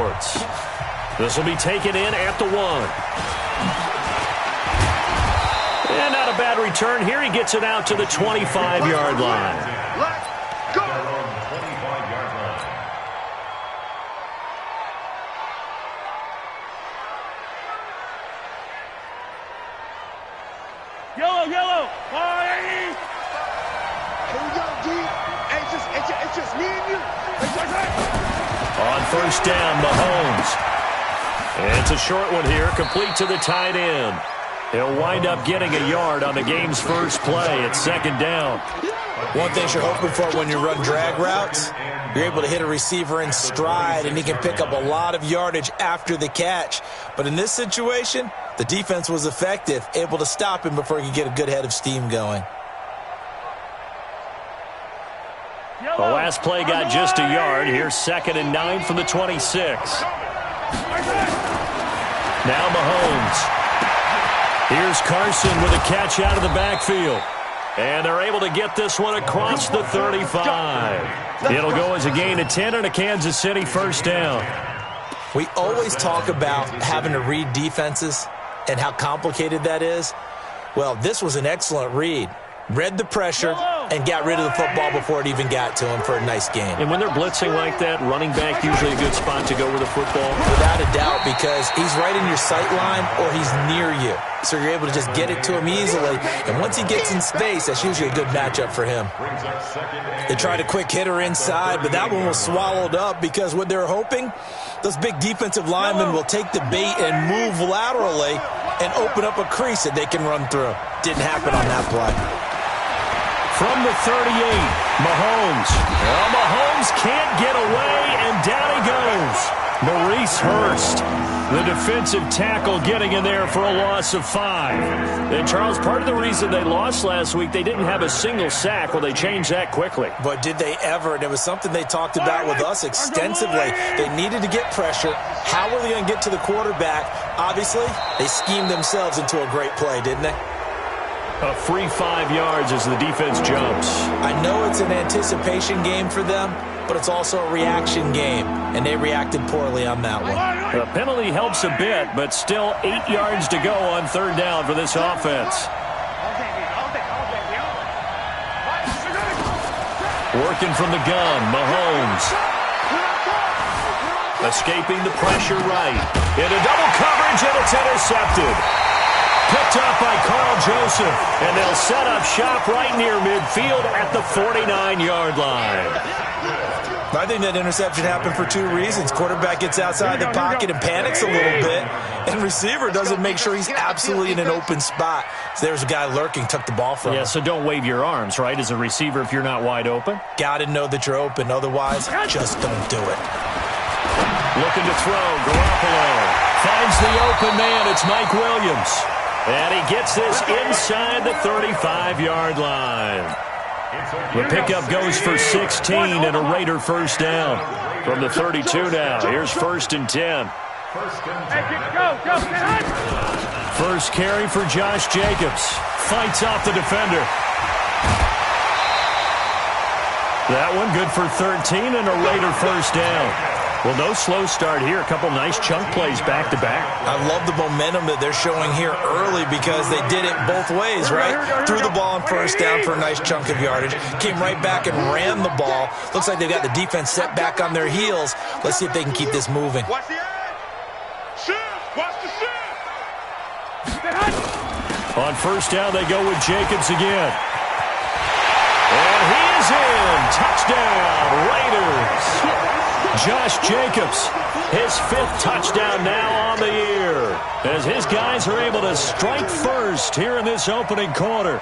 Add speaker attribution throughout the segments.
Speaker 1: sorts. This will be taken in at the 1. And not a bad return here. He gets it out to the 25-yard line.
Speaker 2: Let's go!
Speaker 3: Yellow.
Speaker 2: Here we go, D. It's just me and you.
Speaker 1: On first down, Mahomes. And it's a short one here, complete to the tight end. He'll wind up getting a yard on the game's first play. It's second down.
Speaker 4: One thing you're hoping for when you run drag routes, you're able to hit a receiver in stride, and he can pick up a lot of yardage after the catch. But in this situation, the defense was effective, able to stop him before he could get a good head of steam going.
Speaker 1: The last play got just a yard. Here's 2nd and 9 from the 26. Now Mahomes. Here's Carson with a catch out of the backfield. And they're able to get this one across the 35. It'll go as a gain of 10 and a Kansas City first down.
Speaker 4: We always talk about having to read defenses and how complicated that is. Well, this was an excellent read. Read the pressure and got rid of the football before it even got to him for a nice game.
Speaker 1: And when they're blitzing like that, running back usually a good spot to go with the football?
Speaker 4: Without a doubt, because he's right in your sight line or he's near you. So you're able to just get it to him easily. And once he gets in space, that's usually a good matchup for him. They tried a quick hitter inside, but that one was swallowed up because what they're hoping, those big defensive linemen will take the bait and move laterally and open up a crease that they can run through. Didn't happen on that play.
Speaker 1: From the 38, Mahomes. Well, Mahomes can't get away, and down he goes. Maurice Hurst, the defensive tackle, getting in there for a loss of 5. And, Charles, part of the reason they lost last week, they didn't have a single sack. Well, they changed that quickly.
Speaker 4: But did they ever? And it was something they talked about with us extensively. They needed to get pressure. How were they going to get to the quarterback? Obviously, they schemed themselves into a great play, didn't they?
Speaker 1: A free 5 yards as the defense jumps.
Speaker 4: I know it's an anticipation game for them, but it's also a reaction game, and they reacted poorly on that one.
Speaker 1: The penalty helps a bit, but still 8 yards to go on third down for this offense. Working from the gun, Mahomes. Escaping the pressure right. Into double coverage, and it's intercepted. Picked up by Carl Joseph, and they'll set up shop right near midfield at the 49-yard line.
Speaker 4: I think that interception happened for 2 reasons. Quarterback gets outside the pocket and panics a little bit, and receiver doesn't make sure he's absolutely in an open spot. So there's a guy lurking, took the ball from him.
Speaker 1: Yeah, so don't wave your arms, right, as a receiver if you're not wide open?
Speaker 4: Got to know that you're open. Otherwise, just don't do it.
Speaker 1: Looking to throw, Garoppolo finds the open man. It's Mike Williams. And he gets this inside the 35-yard line. The pickup goes for 16 and a Raider first down. From the 32 now, here's 1st and 10. First carry for Josh Jacobs. Fights off the defender. That one good for 13 and a Raider first down. Well, no slow start here. A couple nice chunk plays back-to-back.
Speaker 4: I love the momentum that they're showing here early because they did it both ways, right? Threw the ball on first down for a nice chunk of yardage. Came right back and ran the ball. Looks like they've got the defense set back on their heels. Let's see if they can keep this moving.
Speaker 2: Watch the shift. Watch the shift.
Speaker 1: On first down, they go with Jacobs again. And he is in. Touchdown, Raiders. Josh Jacobs, his 5th touchdown now on the year, as his guys are able to strike first here in this opening quarter.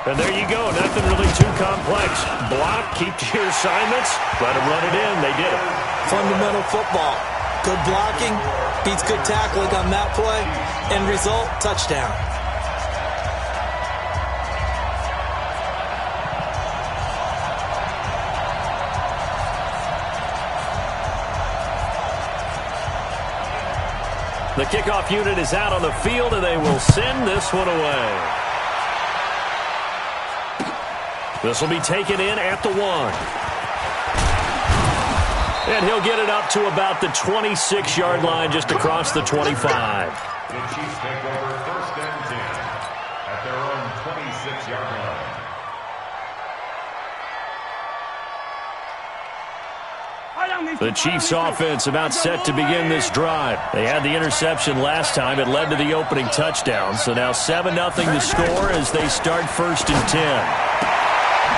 Speaker 1: And there you go, nothing really too complex. Block, keep to your assignments, let them run it in. They did it.
Speaker 4: Fundamental football. Good blocking, beats good tackling on that play. End result, touchdown.
Speaker 1: The kickoff unit is out on the field, and they will send this one away. This will be taken in at the 1. And he'll get it up to about the 26-yard line, just across the 25.
Speaker 3: The Chiefs take over 1st and 10 at their own 26-yard line.
Speaker 1: The Chiefs offense about set to begin this drive. They had the interception last time. It led to the opening touchdown. So now 7-0 the score as they start 1st and 10.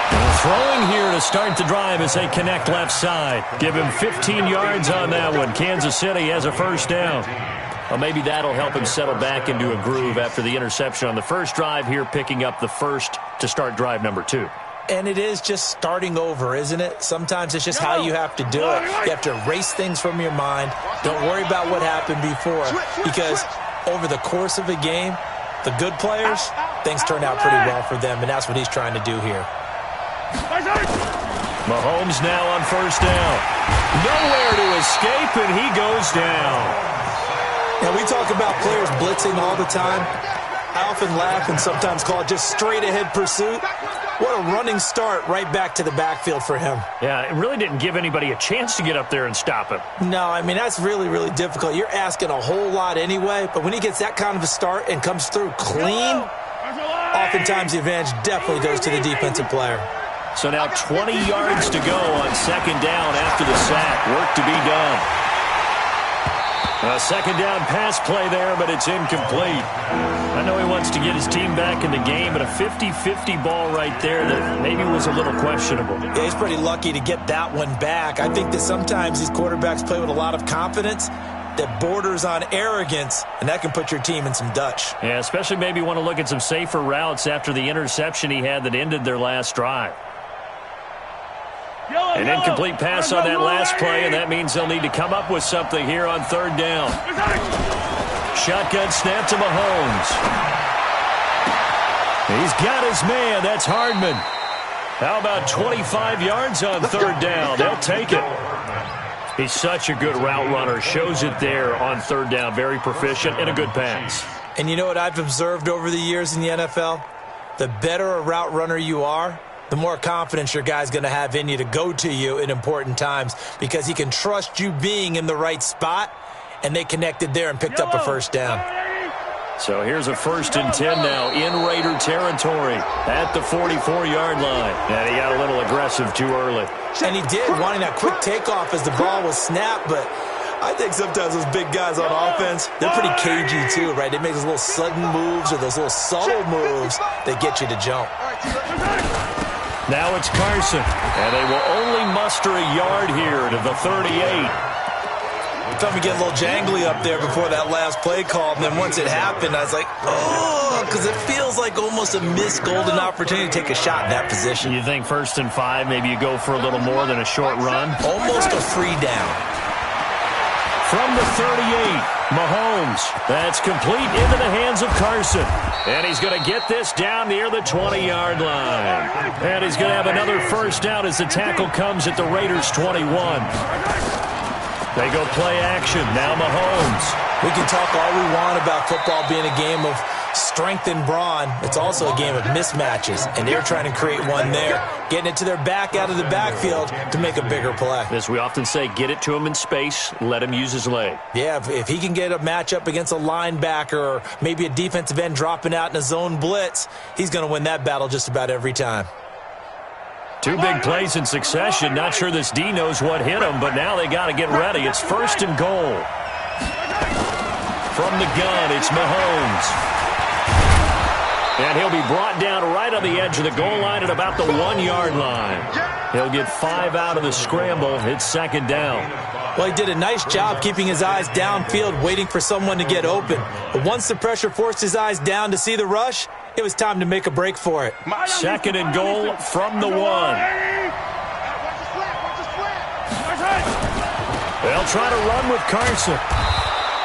Speaker 1: And throwing here to start the drive as they connect left side. Give him 15 yards on that one. Kansas City has a 1st down. Well, maybe that'll help him settle back into a groove after the interception on the first drive here, picking up the 1st to start drive number 2.
Speaker 4: And it is just starting over, isn't it? Sometimes it's just how you have to do it. You have to erase things from your mind. Don't worry about what happened before, because over the course of a game, the good players, things turn out pretty well for them, and that's what he's trying to do here.
Speaker 1: Mahomes now on 1st down. Nowhere to escape, and he goes down.
Speaker 4: Now, we talk about players blitzing all the time. I often laugh and sometimes call it just straight-ahead pursuit. What a running start right back to the backfield for him.
Speaker 1: Yeah, it really didn't give anybody a chance to get up there and stop him.
Speaker 4: No, I mean, that's really, really difficult. You're asking a whole lot anyway, but when he gets that kind of a start and comes through clean, oftentimes the advantage definitely goes to the defensive player.
Speaker 1: So now 20 yards to go on 2nd down after the sack. Work to be done. A 2nd down pass play there, but it's incomplete. I know he wants to get his team back in the game, but a 50-50 ball right there that maybe was a little questionable.
Speaker 4: Yeah, he's pretty lucky to get that one back. I think that sometimes these quarterbacks play with a lot of confidence that borders on arrogance, and that can put your team in some Dutch.
Speaker 1: Yeah, especially maybe want to look at some safer routes after the interception he had that ended their last drive. An incomplete pass on that last play, and that means they'll need to come up with something here on 3rd down. Shotgun snap to Mahomes. He's got his man. That's Hardman. How about 25 yards on 3rd down? They'll take it. He's such a good route runner. Shows it there on 3rd down. Very proficient and a good pass.
Speaker 4: And you know what I've observed over the years in the NFL? The better a route runner you are, the more confidence your guy's going to have in you to go to you in important times, because he can trust you being in the right spot, and they connected there and picked up a 1st down.
Speaker 1: So here's a 1st and 10 now in Raider territory at the 44-yard line. And he got a little aggressive too early.
Speaker 4: And he did, wanting that quick takeoff as the ball was snapped, but I think sometimes those big guys on offense, they're pretty cagey too, right? They make those little sudden moves or those little subtle moves that get you to jump.
Speaker 1: Now it's Carson, and they will only muster a yard here to the 38.
Speaker 4: Felt me get a little jangly up there before that last play call, and then once it happened, I was like, oh, because it feels like almost a missed golden opportunity to take a shot in that position.
Speaker 1: You think 1st and 5, maybe you go for a little more than a short run?
Speaker 4: Almost a free down.
Speaker 1: From the 38, Mahomes. That's complete into the hands of Carson. And he's going to get this down near the 20-yard line. And he's going to have another 1st down as the tackle comes at the Raiders' 21. They go play action. Now Mahomes.
Speaker 4: We can talk all we want about football being a game of strength and brawn. It's also a game of mismatches, and they're trying to create one there, getting it to their back out of the backfield to make a bigger play.
Speaker 1: As we often say, get it to him in space, let him use his leg.
Speaker 4: Yeah, if he can get a matchup against a linebacker or maybe a defensive end dropping out in a zone blitz, he's going to win that battle just about every time.
Speaker 1: 2 big plays in succession. Not sure this D knows what hit him, but now they got to get ready. It's 1st and goal. From the gun, it's Mahomes. And he'll be brought down right on the edge of the goal line at about the 1-yard line. He'll get 5 out of the scramble. It's 2nd down.
Speaker 4: Well, he did a nice job keeping his eyes downfield, waiting for someone to get open. But once the pressure forced his eyes down to see the rush, it was time to make a break for it.
Speaker 1: 2nd and goal from the 1. They'll try to run with Carson.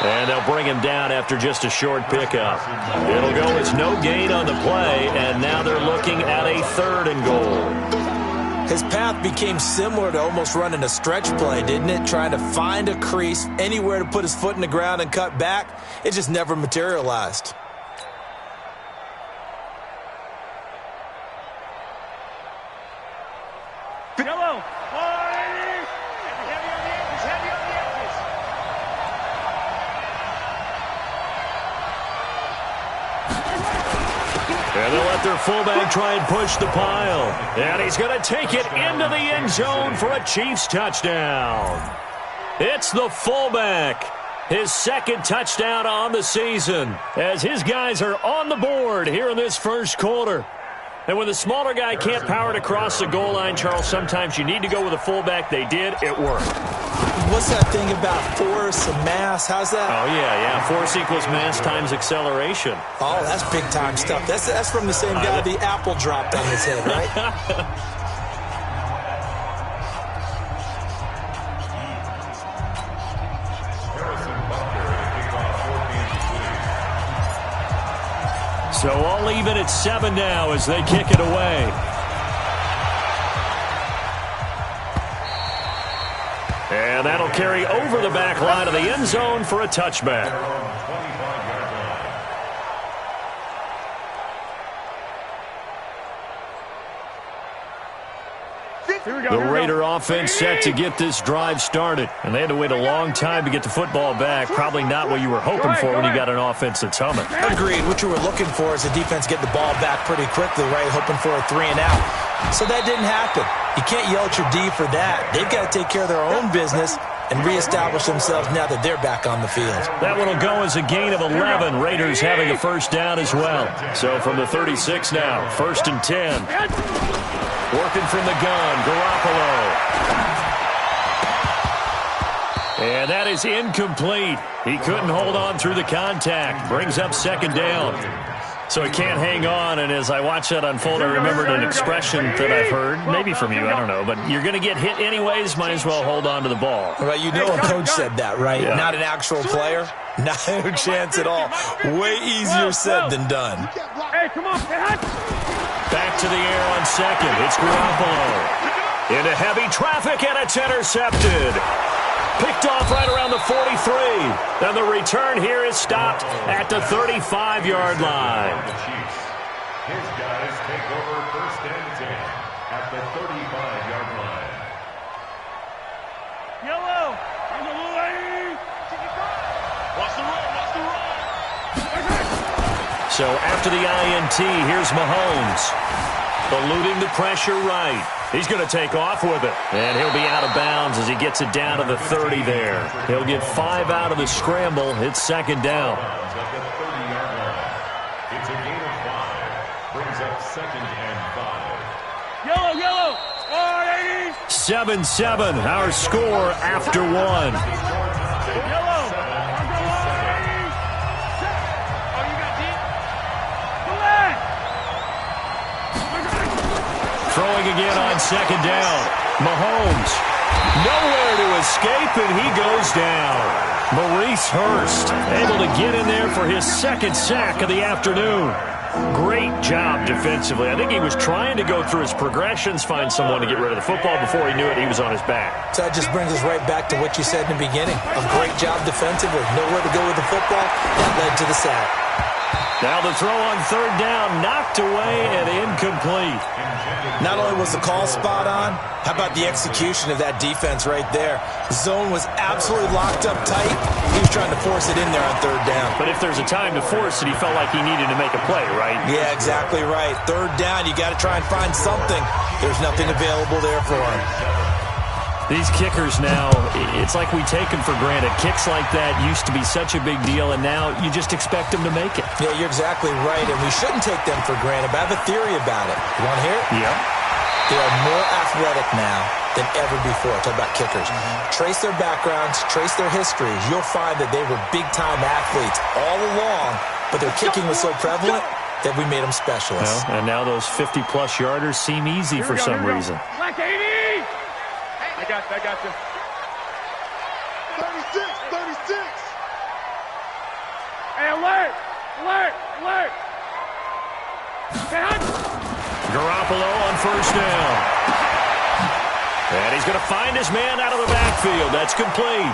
Speaker 1: And they'll bring him down after just a short pickup. It'll go as no gain on the play, and now they're looking at a 3rd and goal.
Speaker 4: His path became similar to almost running a stretch play, didn't it? Trying to find a crease, anywhere to put his foot in the ground and cut back. It just never materialized.
Speaker 1: And they'll let their fullback try and push the pile. And he's going to take it into the end zone for a Chiefs touchdown. It's the fullback. His second touchdown on the season as his guys are on the board here in this first quarter. And when the smaller guy can't power it across the goal line, Charles, sometimes you need to go with a fullback. They did. It worked.
Speaker 4: What's that thing about force and mass? How's that?
Speaker 1: Oh, yeah. Force equals mass times acceleration.
Speaker 4: Oh, that's big-time stuff. That's from the same guy the apple dropped on his head, right?
Speaker 1: So all even at 7 now as they kick it away. And that'll carry over the back line of the end zone for a touchback. The Raider offense set to get this drive started. And they had to wait a long time to get the football back. Probably not what you were hoping for when you got an offense that's humming.
Speaker 4: Agreed. What you were looking for is the defense get the ball back pretty quickly, right? Hoping for a 3 and out. So that didn't happen. You can't yell at your D for that. They've got to take care of their own business and reestablish themselves now that they're back on the field.
Speaker 1: That one will go as a gain of 11. Raiders having a first down as well. So from the 36 now, 1st and 10. Working from the gun, Garoppolo. And that is incomplete. He couldn't hold on through the contact. Brings up 2nd down. So he can't hang on, and as I watch that unfold, I remembered an expression that I've heard, maybe from you, I don't know, but you're going to get hit anyways, might as well hold on to the ball.
Speaker 4: Right, you know a coach said that, right? Yeah. Not an actual player? No chance at all. Way easier said than done.
Speaker 2: Hey, come on,
Speaker 1: back to the air on 2nd. It's Garoppolo. Into heavy traffic, and it's intercepted. Picked off right around the 43. And the return here is stopped at the 35-yard line.
Speaker 3: His guys take over 1st and 10 at the 35-yard line.
Speaker 2: Yellow. On the lane. Watch the run. Watch the run.
Speaker 1: So after the INT, here's Mahomes. Eluding the pressure right. He's going to take off with it. And he'll be out of bounds as he gets it down to the 30 there. He'll get 5 out of the scramble. It's 2nd down.
Speaker 3: At the 30-yard line. It's a gain of 5. Brings up 2nd and 5.
Speaker 2: Yellow.
Speaker 1: 7-7, our score after 1.
Speaker 2: Yellow.
Speaker 1: Throwing again on 2nd down. Mahomes. Nowhere to escape, and he goes down. Maurice Hurst able to get in there for his 2nd sack of the afternoon. Great job defensively. I think he was trying to go through his progressions, find someone to get rid of the football. Before he knew it, he was on his back.
Speaker 4: So that just brings us right back to what you said in the beginning. A great job defensively. Nowhere to go with the football. That led to the sack.
Speaker 1: Now the throw on 3rd down, knocked away and incomplete.
Speaker 4: Not only was the call spot on, how about the execution of that defense right there? The zone was absolutely locked up tight. He was trying to force it in there on 3rd down.
Speaker 1: But if there's a time to force it, he felt like he needed to make a play, right?
Speaker 4: Yeah, exactly right. 3rd down, you got to try and find something. There's nothing available there for him.
Speaker 1: These kickers now, it's like we take them for granted. Kicks like that used to be such a big deal, and now you just expect them to make it.
Speaker 4: Yeah, you're exactly right, and we shouldn't take them for granted, but I have a theory about it. You want to hear it?
Speaker 1: Yeah.
Speaker 4: They are more athletic now than ever before. Talk about kickers. Trace their backgrounds, trace their histories. You'll find that they were big-time athletes all along, but their kicking was so prevalent that we made them specialists.
Speaker 1: Well, and now those 50-plus yarders seem easy for some reason.
Speaker 2: Black 80! I got you. 36. Hey, alert!
Speaker 1: Garoppolo on 1st down. And he's going to find his man out of the backfield. That's complete.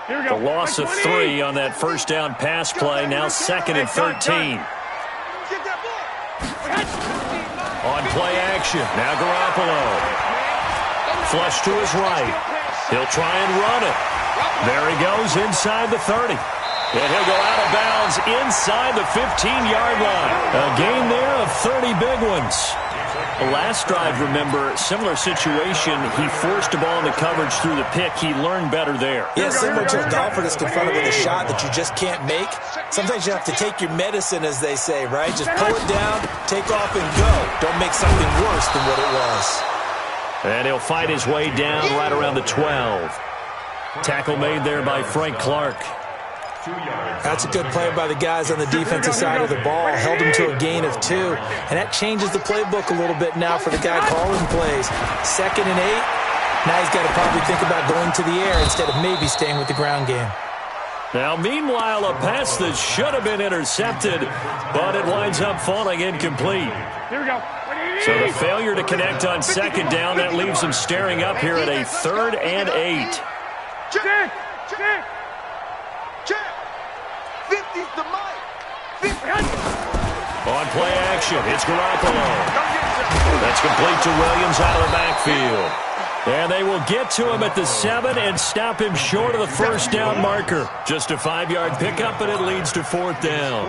Speaker 1: The loss of 3 on that 1st down pass play. Now 2nd and 13. On play action. Now Garoppolo. flush to his right. He'll try and run it. There he goes inside the 30. And he'll go out of bounds inside the 15-yard line. A gain there of 30 big ones. Last drive, remember, similar situation. He forced a ball into coverage through the pick. He learned better there.
Speaker 4: Yeah, similar to a golfer that's confronted with a shot that you just can't make. Sometimes you have to take your medicine, as they say, right? Just pull it down, take off, and go. Don't make something worse than what it was.
Speaker 1: And he'll fight his way down right around the 12. Tackle made there by Frank Clark.
Speaker 4: That's a good play by the guys on the defensive side of the ball. Held him to a gain of 2. And that changes the playbook a little bit now for the guy calling plays. 2nd and 8. Now he's got to probably think about going to the air instead of maybe staying with the ground game.
Speaker 1: Now, meanwhile, a pass that should have been intercepted, but it winds up falling incomplete.
Speaker 2: Here we go.
Speaker 1: So the failure to connect on 2nd down, that leaves him staring up here at a 3rd and 8.
Speaker 2: Check. 50's the mic.
Speaker 1: On play action, it's Garoppolo. That's complete to Williams out of the backfield. And they will get to him at the 7 and stop him short of the 1st down marker. Just a 5-yard pickup, and it leads to 4th down.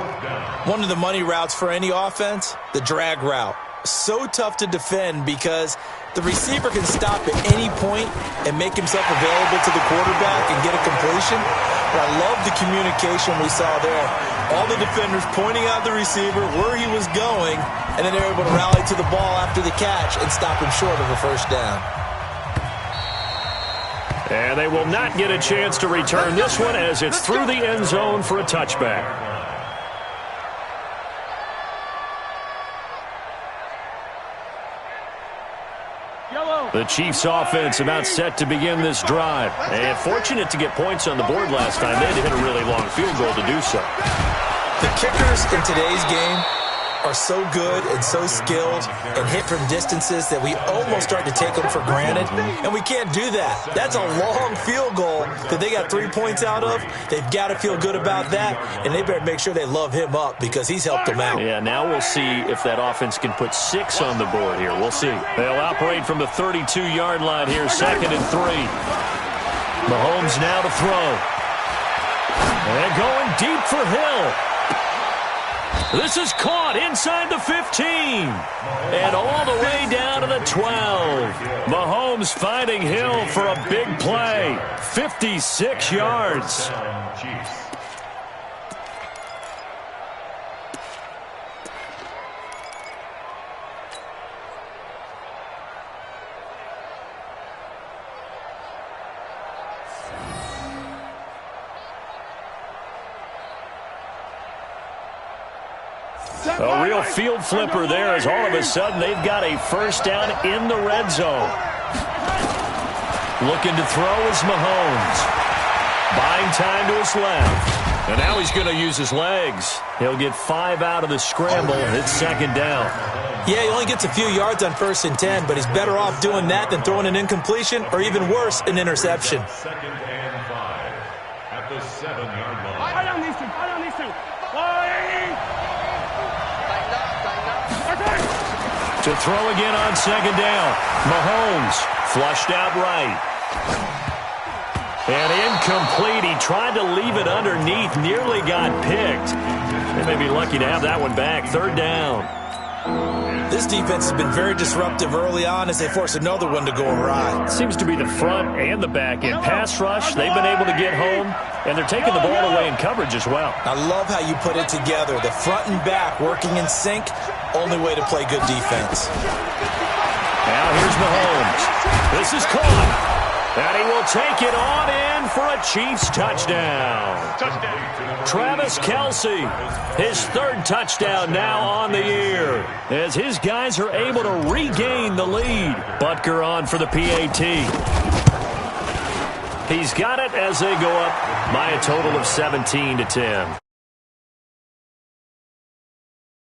Speaker 4: One of the money routes for any offense, the drag route. So tough to defend because the receiver can stop at any point and make himself available to the quarterback and get a completion. But I love the communication we saw there. All the defenders pointing out the receiver, where he was going, and then they're able to rally to the ball after the catch and stop him short of a 1st down.
Speaker 1: And they will not get a chance to return this one as it's through the end zone for a touchback. The Chiefs offense about set to begin this drive. And fortunate to get points on the board last time. They had to hit a really long field goal to do so.
Speaker 4: The kickers in today's game are so good and so skilled and hit from distances that we almost start to take them for granted. And we can't do that. That's a long field goal that they got 3 points out of. They've got to feel good about that, and they better make sure they love him up because he's helped them out.
Speaker 1: Yeah, now we'll see if that offense can put 6 on the board here. We'll see. They'll operate from the 32-yard line here, 2nd and 3. Mahomes now to throw. And going deep for Hill. This is caught inside the 15 and all the way down to the 12. Mahomes finding Hill for a big play. 56 yards. A real field flipper there as all of a sudden they've got a 1st down in the red zone. Looking to throw is Mahomes. Buying time to his left. And now he's going to use his legs. He'll get 5 out of the scramble. It's 2nd down.
Speaker 4: Yeah, he only gets a few yards on 1st and 10, but he's better off doing that than throwing an incompletion or even worse, an interception.
Speaker 3: 2nd and 5 at the 7-yard line.
Speaker 2: I don't need to.
Speaker 1: To throw again on 2nd down. Mahomes flushed out right. And incomplete. He tried to leave it underneath. Nearly got picked. They may be lucky to have that one back. 3rd down.
Speaker 4: This defense has been very disruptive early on as they force another one to go awry.
Speaker 1: Seems to be the front and the back end. Pass rush, they've been able to get home, and they're taking the ball away in coverage as well.
Speaker 4: I love how you put it together. The front and back working in sync, only way to play good defense.
Speaker 1: Now here's Mahomes. This is caught. And he will take it on in for a Chiefs touchdown. Travis Kelce, his 3rd touchdown now on the year, as his guys are able to regain the lead. Butker on for the PAT. He's got it as they go up by a total of 17-10.